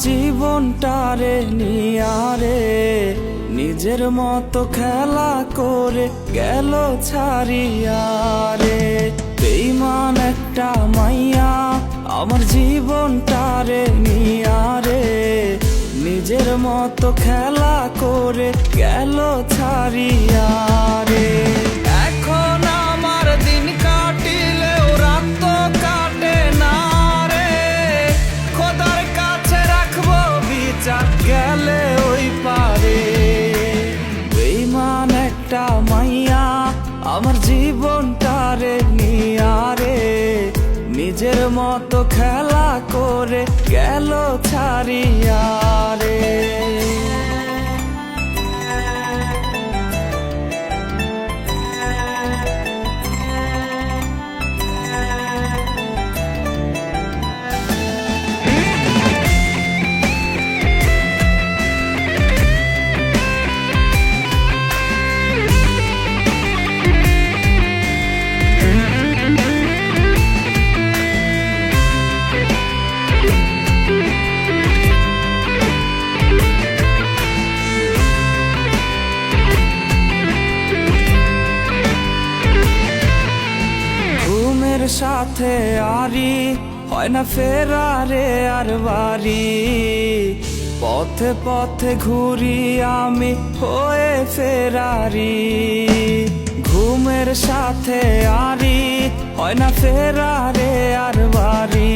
জীবনটারে নিয়ারে নিজের মতো খেলা করে গেল ছাড়িয়ারে। বেঈমান একটা মাইয়া আমার জীবনটারে নিয়ারে নিজের মতো খেলা করে গেল ছাড়িয়ারে। এখন আমার দিন কাটিলেও রাত তো কাটে না রে, খোদার কাছে রাখবো বিচার গেলে ওই পারে। বেঈমান একটা মাইয়া আমার জীবনটারে নিয়ারে নিজের মতো খেলা করে গেল ছাড়িয়ারে। সাথে আরি হয় না ফেরারে আর বাড়ি, পথে পথে ঘুরি আমি হয়ে ফেরারি। ঘুমের সাথে আরি হয় না ফেরারে আর বাড়ি,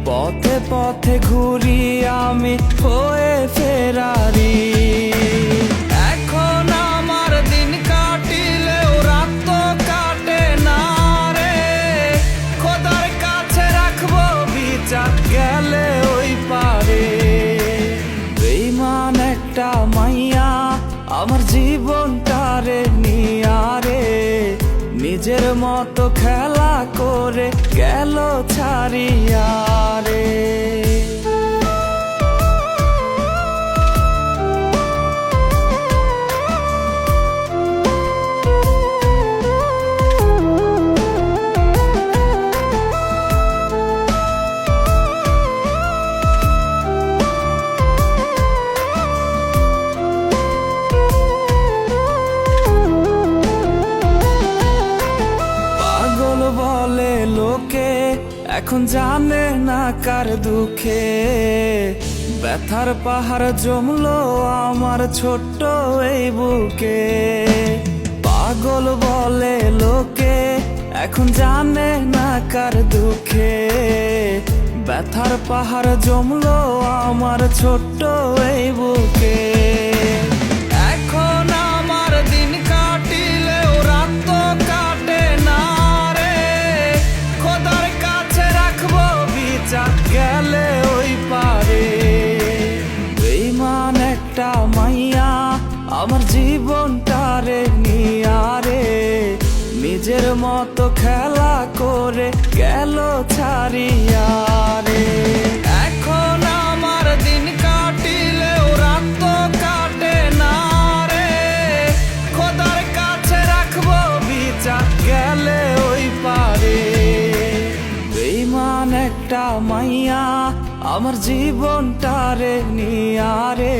পথে পথে ঘুরি আমি হয়ে ফেরারি। এখন আমার দিন কাটিলেও রাত তো কাটে না রে, খোদার কাছে রাখবো বিচার গেলে ওই পারে। বেঈমান একটা মাইয়া আমার জীবনটারে নিয়ারে নিজের মতো খেলা করে গেল ছাড়িয়ারে। বলে লোকে এখন জানে না কার দুঃখে, ব্যথার পাহাড় জমলো আমার ছোট্ট এই বুকে। পাগল বলে লোকে এখন জানে না কার দুঃখে, ব্যথার পাহাড় জমলো আমার ছোট্ট এই বুকে। এখন আমার দিন কাটিলেও রাত তো কাটে না রে, খোদার কাছে রাখবো বিচার গেলে ওই পারে। বেঈমান একটা মাইয়া আমার জীবনটারে নিয়ারে নিজের মতো খেলা করে গেল ছাড়িয়ারে। এখন আমার দিন কাটিলেও রাত তো কাটে না রে, খোদার কাছে রাখবো বিচার গেলে ওই পারে। বেঈমান একটা মাইয়া আমার জীবনটারে নিয়ারে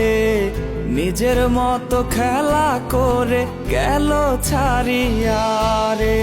নিজের মতো খেলা করে গেল ছাড়িয়ারে।